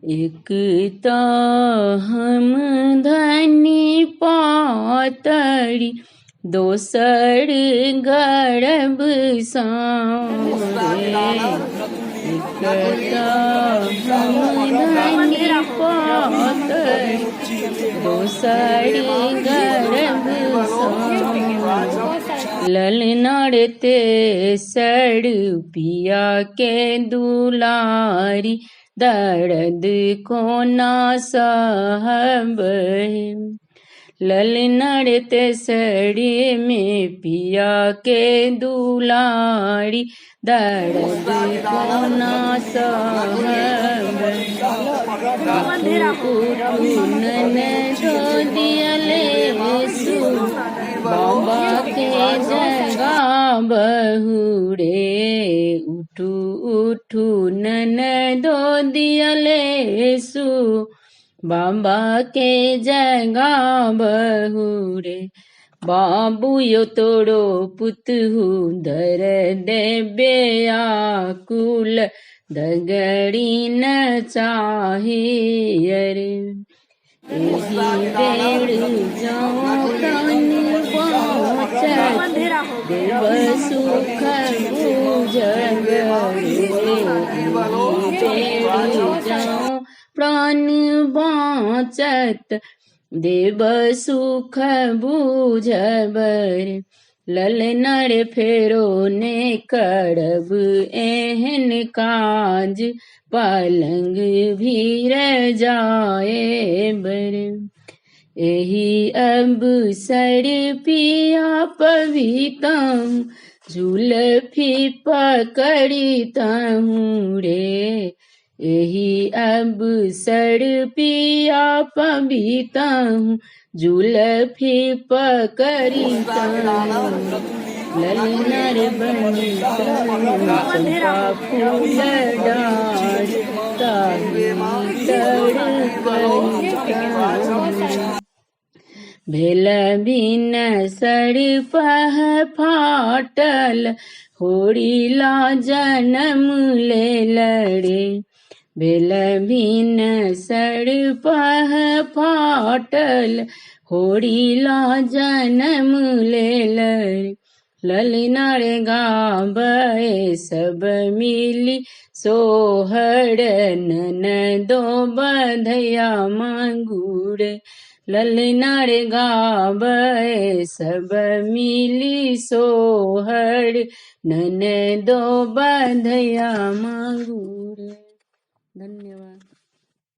एक तो हम धनी पातड़ी दोसर गर्भ सांवरे। एक तो हम धनी पातड़ी दोसर गर्भ सांवरे। ललनार ते सड़ पिया के दुलारी दर्द को ना सहब। ललनार ते सड़ी में पिया के दुलारी दर्द को ना सहब। दो दियले बाबा के जगा बहुरे। उठू उठू ननदो दियले बाबा के जगा बहुरे। बाबू यो तोड़ो पुतहु दर दे बेआकुल दगड़ी न चाहे अरे। एही बेड़ जाऊं प्राण पहुँचत देव सुख बुझब। बेड़ जाऊं प्राण बाँचत देव सुख बुझब। ललनार फेरो ने करब एहन काज पलंग भीर जाए बर। एही अब सर पिया पवितम जुल्फी पकड़ितहूँ रे। एही अब सर पिया पवितहूँ जुल्फी पकड़ितहूँ। ललनार बनी चंपा फूल डार ताही तड़कई। भेल बिन सड़ पह फाटल होड़िला जन्म ले लड़े। भेल बिन सड़ पह फाटल होड़िला जन्म ले लड़े। ललनार गाबे सब मिली सोहर ननदो बधया मांगूर। ललनार गाबे सब मिली सोहर ननदो बधया मांगूर। धन्यवाद।